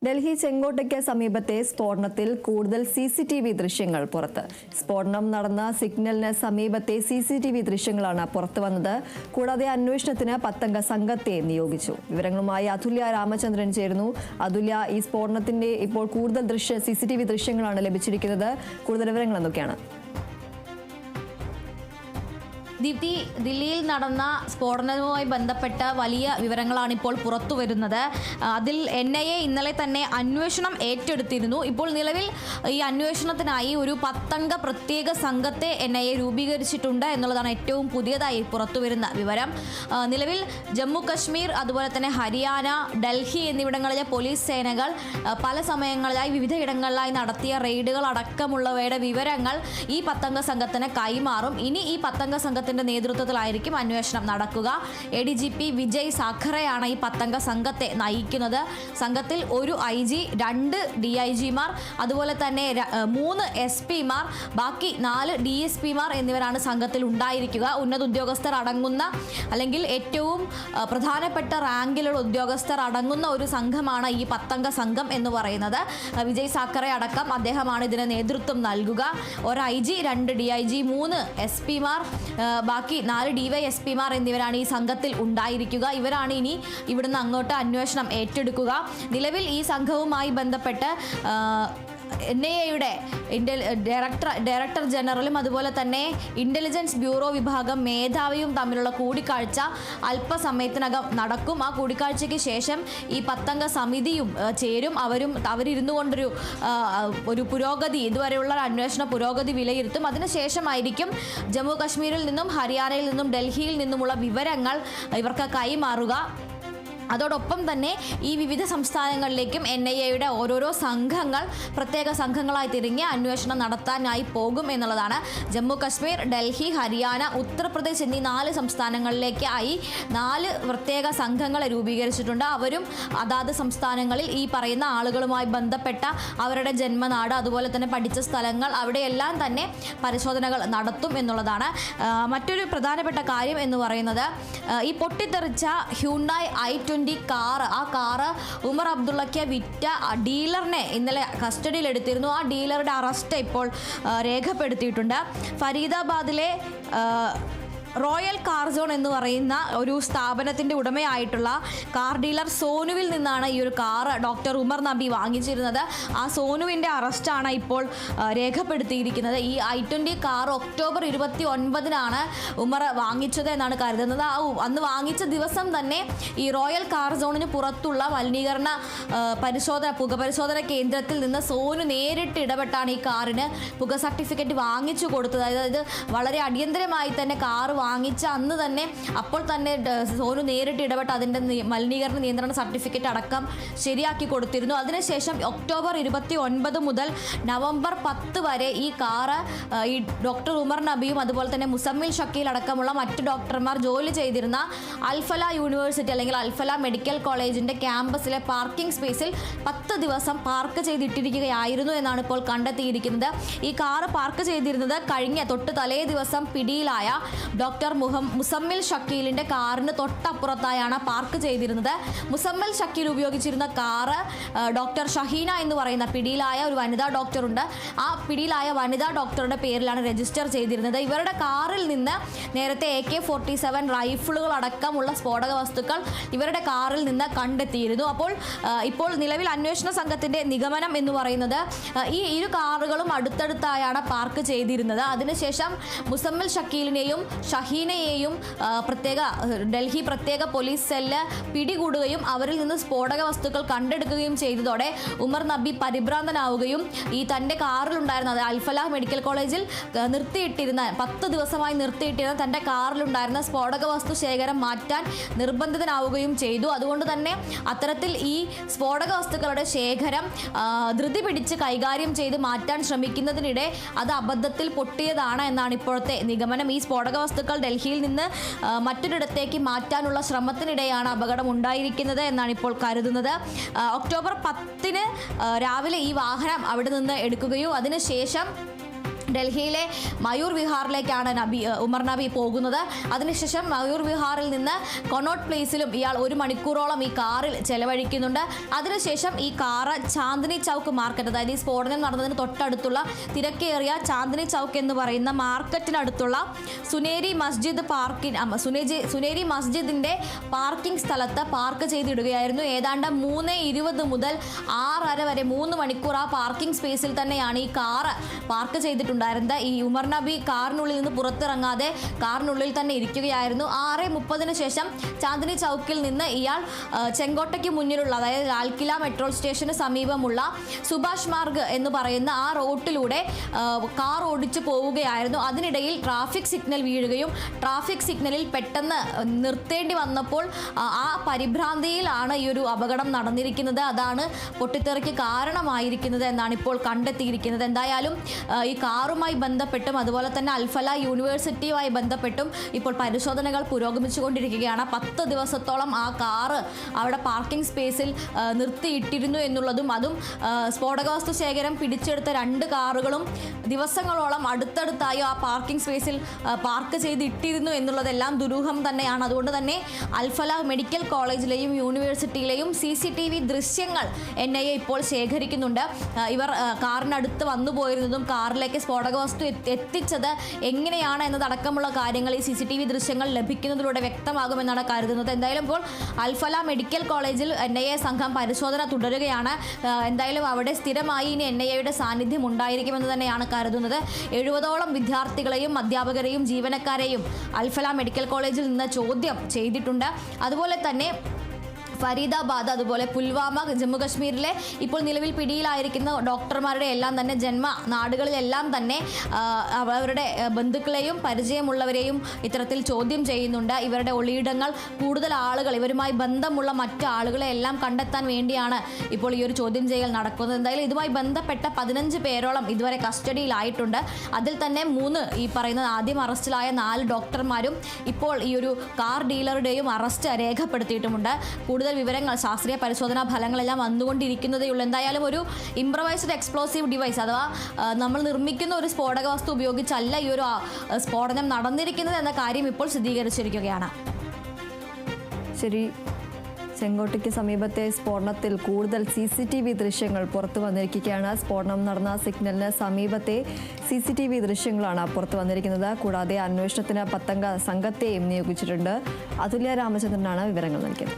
ഡൽഹി ചെങ്കോട്ടയ്ക്ക് സമീപത്തെ സ്ഫോടനത്തിൽ കൂടുതൽ CCTV ദൃശ്യങ്ങൾ പുറത്ത്. സ്ഫോടനം നടന്ന സിഗ്നലിന് സമീപത്തെ CCTV ദൃശ്യങ്ങളാണ് പുറത്തു വന്നത്. കൂടാതെ അന്വേഷണത്തിന് 10 അംഗ സംഘത്തെ നിയോഗിച്ചു. വിവരങ്ങളുമായി അതുല്യ രാമചന്ദ്രൻ ചേരുന്നു. അതുല്യ, ഈ സ്ഫോടനത്തിന്റെ ഇപ്പോൾ കൂടുതൽ CCTV ദൃശ്യങ്ങളാണ് ലഭിച്ചിരിക്കുന്നത്. കൂടുതൽ വിവരങ്ങൾ എന്തൊക്കെയാണ്? ദീപ്തി, ദില്ലിയിൽ നടന്ന സ്ഫോടനവുമായി ബന്ധപ്പെട്ട വലിയ വിവരങ്ങളാണ് ഇപ്പോൾ പുറത്തു വരുന്നത്. അതിൽ NIA ഇന്നലെ തന്നെ അന്വേഷണം ഏറ്റെടുത്തിരുന്നു. ഇപ്പോൾ നിലവിൽ ഈ അന്വേഷണത്തിനായി ഒരു 10 അംഗ പ്രത്യേക സംഘത്തെ NIA രൂപീകരിച്ചിട്ടുണ്ട് എന്നുള്ളതാണ് ഏറ്റവും പുതിയതായി പുറത്തു വരുന്ന വിവരം. നിലവിൽ ജമ്മു കശ്മീർ, അതുപോലെ തന്നെ ഹരിയാന, ഡൽഹി എന്നിവിടങ്ങളിലെ പോലീസ് സേനകൾ പല സമയങ്ങളിലായി വിവിധ ഇടങ്ങളിലായി നടത്തിയ റെയ്ഡുകൾ അടക്കമുള്ളവയുടെ വിവരങ്ങൾ ഈ 10 അംഗ സംഘത്തിന് കൈമാറും. ഇനി ഈ 10 അംഗ സംഘത്തിന്റെ നേതൃത്വത്തിലായിരിക്കും അന്വേഷണം നടക്കുക. ADGP വിജയ് സാഖറെയാണ് ഈ 10 അംഗ സംഘത്തെ നയിക്കുന്നത്. സംഘത്തിൽ ഒരു IG, 2 DIGമാർ, അതുപോലെ തന്നെ 3 SP മാർ, ബാക്കി 4 DSPമാർ എന്നിവരാണ് സംഘത്തിൽ ഉണ്ടായിരിക്കുക. ഉന്നത ഉദ്യോഗസ്ഥർ അടങ്ങുന്ന, അല്ലെങ്കിൽ ഏറ്റവും പ്രധാനപ്പെട്ട റാങ്കിലുള്ള ഉദ്യോഗസ്ഥർ അടങ്ങുന്ന ഒരു സംഘമാണ് ഈ 10 അംഗ സംഘം എന്ന് പറയുന്നത്. വിജയ് സാഖറെ അടക്കം അദ്ദേഹമാണ് ഇതിന് നേതൃത്വം നൽകുക. ഒരു IG, 2 DIG, 3 SP മാർ, ബാക്കി 4 DYSPമാർ എന്നിവരാണ് ഈ സംഘത്തിൽ ഉണ്ടായിരിക്കുക. ഇവരാണ് ഇനി ഇവിടുന്ന് അങ്ങോട്ട് അന്വേഷണം ഏറ്റെടുക്കുക. നിലവിൽ ഈ സംഘവുമായി ബന്ധപ്പെട്ട് NIAയുടെ ഡയറക്ടർ ജനറലും അതുപോലെ തന്നെ ഇന്റലിജൻസ് ബ്യൂറോ വിഭാഗം മേധാവിയും തമ്മിലുള്ള കൂടിക്കാഴ്ച അല്പസമയത്തിനകം നടക്കും. ആ കൂടിക്കാഴ്ചയ്ക്ക് ശേഷം ഈ 10 അംഗ സമിതിയും ചേരും. അവരിരുന്നു കൊണ്ടൊരു പുരോഗതി, ഇതുവരെയുള്ള അന്വേഷണ പുരോഗതി വിലയിരുത്തും. അതിനുശേഷമായിരിക്കും ജമ്മു കശ്മീരിൽ നിന്നും ഹരിയാനയിൽ നിന്നും ഡൽഹിയിൽ നിന്നുമുള്ള വിവരങ്ങൾ ഇവർക്ക് കൈമാറുക. അതോടൊപ്പം തന്നെ ഈ വിവിധ സംസ്ഥാനങ്ങളിലേക്കും NIAയുടെ ഓരോരോ സംഘങ്ങൾ പ്രത്യേക സംഘങ്ങളായി തിരിഞ്ഞ് അന്വേഷണം നടത്താനായി പോകും എന്നുള്ളതാണ്. ജമ്മു കശ്മീർ, ഡൽഹി, ഹരിയാന, ഉത്തർപ്രദേശ് എന്നീ 4 സംസ്ഥാനങ്ങളിലേക്കായി 4 പ്രത്യേക സംഘങ്ങളെ രൂപീകരിച്ചിട്ടുണ്ട്. അവരും അതാത് സംസ്ഥാനങ്ങളിൽ ഈ പറയുന്ന ആളുകളുമായി ബന്ധപ്പെട്ട അവരുടെ ജന്മനാട്, അതുപോലെ തന്നെ പഠിച്ച സ്ഥലങ്ങൾ, അവിടെയെല്ലാം തന്നെ പരിശോധനകൾ നടത്തും എന്നുള്ളതാണ്. മറ്റൊരു പ്രധാനപ്പെട്ട കാര്യം എന്ന് പറയുന്നത്, ഈ പൊട്ടിത്തെറിച്ച ഹ്യുണ്ടായി i20 കാറ്, ആ കാറ് ഉമർ അബ്ദുള്ളയ്ക്ക് വിറ്റ ഡീലറിനെ ഇന്നലെ കസ്റ്റഡിയിൽ എടുത്തിരുന്നു. ആ ഡീലറുടെ അറസ്റ്റ് ഇപ്പോൾ രേഖപ്പെടുത്തിയിട്ടുണ്ട്. ഫരീദാബാദിലെ റോയൽ കാർ സോൺ എന്ന് പറയുന്ന ഒരു സ്ഥാപനത്തിൻ്റെ ഉടമയായിട്ടുള്ള കാർ ഡീലർ സോനുവിൽ നിന്നാണ് ഈ ഒരു കാറ് ഡോക്ടർ ഉമർ നബി വാങ്ങിച്ചിരുന്നത്. ആ സോനുവിൻ്റെ അറസ്റ്റാണ് ഇപ്പോൾ രേഖപ്പെടുത്തിയിരിക്കുന്നത്. ഈ i20 കാർ ഒക്ടോബർ 29-നാണ് ഉമർ വാങ്ങിച്ചത് എന്നാണ് കരുതുന്നത്. അന്ന് വാങ്ങിച്ച ദിവസം തന്നെ ഈ റോയൽ കാർ സോണിന് പുറത്തുള്ള മലിനീകരണ പുകപരിശോധന കേന്ദ്രത്തിൽ നിന്ന് സോനു നേരിട്ട് ഇടപെട്ടാണ് ഈ കാറിന് പുക സർട്ടിഫിക്കറ്റ് വാങ്ങിച്ചു കൊടുത്തത്. അതായത് വളരെ അടിയന്തരമായി തന്നെ കാർ വാങ്ങിച്ച അന്ന് തന്നെ അപ്പോൾ തന്നെ സോനു നേരിട്ട് ഇടപെട്ട് അതിൻ്റെ മലിനീകരണ നിയന്ത്രണ സർട്ടിഫിക്കറ്റ് അടക്കം ശരിയാക്കി കൊടുത്തിരുന്നു. അതിനുശേഷം ഒക്ടോബർ 29 മുതൽ നവംബർ 10 വരെ ഈ കാറ് ഈ ഡോക്ടർ ഉമർ നബിയും അതുപോലെ തന്നെ മുസമ്മിൽ ഷക്കീൽ അടക്കമുള്ള മറ്റ് ഡോക്ടർമാർ ജോലി ചെയ്തിരുന്ന അൽഫല യൂണിവേഴ്സിറ്റി അല്ലെങ്കിൽ അൽഫല മെഡിക്കൽ കോളേജിൻ്റെ ക്യാമ്പസിലെ പാർക്കിംഗ് സ്പേസിൽ 10 ദിവസം പാർക്ക് ചെയ്തിട്ടിരിക്കുകയായിരുന്നു എന്നാണ് ഇപ്പോൾ കണ്ടെത്തിയിരിക്കുന്നത്. ഈ കാറ് പാർക്ക് ചെയ്തിരുന്നത് കഴിഞ്ഞ തലേ ദിവസം പിടിയിലായ ഡോക്ടർ മുസമ്മിൽ ഷക്കീലിൻ്റെ കാറിന് തൊട്ടപ്പുറത്തായാണ് പാർക്ക് ചെയ്തിരുന്നത്. മുസമ്മിൽ ഷക്കീൽ ഉപയോഗിച്ചിരുന്ന കാറ് ഡോക്ടർ ഷഹീന എന്ന് പറയുന്ന പിടിയിലായ ഒരു വനിതാ ഡോക്ടറുണ്ട്. ആ പിടിയിലായ വനിതാ ഡോക്ടറുടെ പേരിലാണ് രജിസ്റ്റർ ചെയ്തിരുന്നത്. ഇവരുടെ കാറിൽ നിന്ന് നേരത്തെ AK-47 റൈഫിളുകൾ അടക്കമുള്ള സ്ഫോടക വസ്തുക്കൾ ഇവരുടെ കാറിൽ നിന്ന് കണ്ടെത്തിയിരുന്നു. ഇപ്പോൾ നിലവിൽ അന്വേഷണ സംഘത്തിൻ്റെ നിഗമനം എന്ന് പറയുന്നത്, ഈ ഇരു കാറുകളും അടുത്തടുത്തായാണ് പാർക്ക് ചെയ്തിരുന്നത്. അതിനുശേഷം മുസമ്മിൽ ഷക്കീലിനെയും ഷഹീനയെയും ഡൽഹി പ്രത്യേക പോലീസ് സെല്ല് പിടികൂടുകയും അവരിൽ നിന്ന് സ്ഫോടക വസ്തുക്കൾ കണ്ടെടുക്കുകയും ചെയ്തതോടെ ഉമർ നബി പരിഭ്രാന്തനാവുകയും ഈ തൻ്റെ കാറിലുണ്ടായിരുന്ന അൽഫലാഹ് മെഡിക്കൽ കോളേജിൽ 10 ദിവസമായി നിർത്തിയിട്ടിരുന്ന തൻ്റെ കാറിലുണ്ടായിരുന്ന സ്ഫോടക വസ്തു ശേഖരം മാറ്റാൻ നിർബന്ധിതനാവുകയും ചെയ്തു. അതുകൊണ്ട് തന്നെ അത്തരത്തിൽ ഈ സ്ഫോടക വസ്തുക്കളുടെ ശേഖരം ധൃതി പിടിച്ച് കൈകാര്യം ചെയ്ത് മാറ്റാൻ ശ്രമിക്കുന്നതിനിടെ അത് അബദ്ധത്തിൽ പൊട്ടിയതാണ് എന്നാണ് ഇപ്പോഴത്തെ നിഗമനം. ഈ സ്ഫോടക വസ്തുക്കൾ ഡൽഹിയിൽ നിന്ന് മറ്റൊരിടത്തേക്ക് മാറ്റാനുള്ള ശ്രമത്തിനിടെയാണ് അപകടം ഉണ്ടായിരിക്കുന്നത് എന്നാണ് ഇപ്പോൾ കരുതുന്നത്. ഒക്ടോബർ 10-ന് രാവിലെ ഈ വാഹനം അവിടെ നിന്ന് എടുക്കുകയും അതിനുശേഷം ഡൽഹിയിലെ മയൂർ വിഹാറിലേക്കാണ് ഉമർ നബി പോകുന്നത്. അതിനുശേഷം മയൂർ വിഹാറിൽ നിന്ന് കൊണോട്ട് പ്ലേസിലും ഇയാൾ 1 മണിക്കൂറോളം ഈ കാറിൽ ചെലവഴിക്കുന്നുണ്ട്. അതിനുശേഷം ഈ കാറ് ചാന്ദിനി ചൗക്ക് മാർക്കറ്റ്, അതായത് ഈ സ്ഫോടനം നടന്നതിന് തൊട്ടടുത്തുള്ള തിരക്കേറിയ ചാന്ദിനി ചൗക്ക് എന്ന് പറയുന്ന മാർക്കറ്റിനടുത്തുള്ള സുനേരി മസ്ജിദിന്റെ പാർക്കിംഗ് സ്ഥലത്ത് പാർക്ക് ചെയ്തിടുകയായിരുന്നു. ഏതാണ്ട് 3:20 മുതൽ 6:30 വരെ 3 മണിക്കൂർ ആ പാർക്കിംഗ് സ്പേസിൽ തന്നെയാണ് ഈ കാറ് പാർക്ക് ചെയ്തിട്ടുണ്ടായിരുന്നത്. ഈ ഉമർ നബി കാറിനുള്ളിൽ നിന്ന് പുറത്തിറങ്ങാതെ കാറിനുള്ളിൽ തന്നെ ഇരിക്കുകയായിരുന്നു. 6:30 ശേഷം ചാന്ദിനി ചൗക്കിൽ നിന്ന് ഇയാൾ ചെങ്കോട്ടയ്ക്ക് മുന്നിലുള്ള, അതായത് ലാൽക്കില മെട്രോ സ്റ്റേഷന് സമീപമുള്ള സുഭാഷ് മാർഗ് എന്ന് പറയുന്ന ആ റോട്ടിലൂടെ കാർ ഓടിച്ചു പോവുകയായിരുന്നു. അതിനിടയിൽ ട്രാഫിക് സിഗ്നൽ വീഴുകയും ട്രാഫിക് സിഗ്നലിൽ പെട്ടെന്ന് നിർത്തേണ്ടി വന്നപ്പോൾ ആ പരിഭ്രാന്തിയിലാണ് ഈ ഒരു അപകടം നടന്നിരിക്കുന്നത്. അതാണ് പൊട്ടിത്തെറിക്ക് കാരണമായിരിക്കുന്നത് എന്നാണ് ഇപ്പോൾ കണ്ടെത്തിയിരിക്കുന്നത്. എന്തായാലും ഈ കാറുമായി ബന്ധപ്പെട്ടും അതുപോലെ തന്നെ അൽഫല യൂണിവേഴ്സിറ്റിയുമായി ബന്ധപ്പെട്ടും ഇപ്പോൾ പരിശോധനകൾ പുരോഗമിച്ചുകൊണ്ടിരിക്കുകയാണ്. 10 ദിവസത്തോളം ആ കാറ് അവിടെ പാർക്കിംഗ് സ്പേസിൽ നിർത്തിയിട്ടിരുന്നു എന്നുള്ളതും, അതും സ്ഫോടകവസ്തു ശേഖരം പിടിച്ചെടുത്ത 2 കാറുകളും ദിവസങ്ങളോളം അടുത്തടുത്തായി ആ പാർക്കിംഗ് സ്പേസിൽ പാർക്ക് ചെയ്തിട്ടിരുന്നു എന്നുള്ളതെല്ലാം ദുരൂഹം തന്നെയാണ്. അതുകൊണ്ട് തന്നെ അൽഫല മെഡിക്കൽ കോളേജിലെയും യൂണിവേഴ്സിറ്റിയിലെയും CCTV ദൃശ്യങ്ങൾ NIA ഇപ്പോൾ ശേഖരിക്കുന്നുണ്ട്. ഇവർ കാറിനടുത്ത് വന്നു പോയിരുന്നതും കാറിലേക്ക് സ്ഫോടക വസ്തു എത്തിച്ചത് എങ്ങനെയാണ് എന്നതടക്കമുള്ള കാര്യങ്ങൾ ഈ CCTV ദൃശ്യങ്ങൾ ലഭിക്കുന്നതിലൂടെ വ്യക്തമാകുമെന്നാണ് കരുതുന്നത്. എന്തായാലും ഇപ്പോൾ അൽഫല മെഡിക്കൽ കോളേജിൽ NIA സംഘം പരിശോധന തുടരുകയാണ്. എന്തായാലും അവിടെ സ്ഥിരമായി ഇനി NIAയുടെ സാന്നിധ്യം ഉണ്ടായിരിക്കുമെന്ന് തന്നെയാണ് കരുതുന്നത്. 70ഓളം വിദ്യാർത്ഥികളെയും അധ്യാപകരെയും ജീവനക്കാരെയും അൽഫല മെഡിക്കൽ കോളേജിൽ നിന്ന് ചോദ്യം ചെയ്തിട്ടുണ്ട്. അതുപോലെ തന്നെ ഫരീദാബാദ്, അതുപോലെ പുൽവാമ, ജമ്മു കശ്മീരിലെ ഇപ്പോൾ നിലവിൽ പിടിയിലായിരിക്കുന്ന ഡോക്ടർമാരുടെ എല്ലാം തന്നെ ജന്മ നാടുകളിലെല്ലാം തന്നെ അവരുടെ ബന്ധുക്കളെയും പരിചയമുള്ളവരെയും ഇത്തരത്തിൽ ചോദ്യം ചെയ്യുന്നുണ്ട്. ഇവരുടെ ഒളിയിടങ്ങൾ, കൂടുതൽ ആളുകൾ, ഇവരുമായി ബന്ധമുള്ള മറ്റു ആളുകളെ എല്ലാം കണ്ടെത്താൻ വേണ്ടിയാണ് ഇപ്പോൾ ഈ ഒരു ചോദ്യം ചെയ്യൽ നടക്കുന്നത്. എന്തായാലും ഇതുമായി ബന്ധപ്പെട്ട 15 പേരോളം ഇതുവരെ കസ്റ്റഡിയിലായിട്ടുണ്ട്. അതിൽ തന്നെ 3 ഈ പറയുന്ന ആദ്യം അറസ്റ്റിലായ 4 ഡോക്ടർമാരും ഇപ്പോൾ ഈ ഒരു കാർ ഡീലറുടെയും അറസ്റ്റ് രേഖപ്പെടുത്തിയിട്ടുമുണ്ട്. കൂടുതൽ വിവരങ്ങൾ, ശാസ്ത്രീയ പരിശോധനാ ഫലങ്ങളെല്ലാം വന്നുകൊണ്ടിരിക്കുന്നതേ ഉള്ളൂ. എന്തായാലും ഒരു ഇംപ്രവൈസ്ഡ് എക്സ്പ്ലോസീവ് ഡിവൈസ്, അഥവാ നമ്മൾ നിർമ്മിക്കുന്ന ഒരു സ്ഫോടക വസ്തു ഉപയോഗിച്ചല്ല ഈ ഒരു സ്ഫോടനം നടന്നിരിക്കുന്നത് എന്ന കാര്യം ഇപ്പോൾ സ്ഥിരീകരിച്ചിരിക്കുകയാണ്. ശരി, ചെങ്കോട്ടയ്ക്ക് സമീപത്തെ സ്ഫോടനത്തിൽ കൂടുതൽ CCTV ദൃശ്യങ്ങൾ പുറത്തു വന്നിരിക്കുകയാണ്. സ്ഫോടനം നടന്ന സിഗ്നലിന് സമീപത്തെ CCTV ദൃശ്യങ്ങളാണ് പുറത്തു വന്നിരിക്കുന്നത്. കൂടാതെ അന്വേഷണത്തിന് 10 അംഗ സംഘത്തെയും നിയോഗിച്ചിട്ടുണ്ട്. അതുല്യ രാമചന്ദ്രനാണ് വിവരങ്ങൾ നൽകിയത്.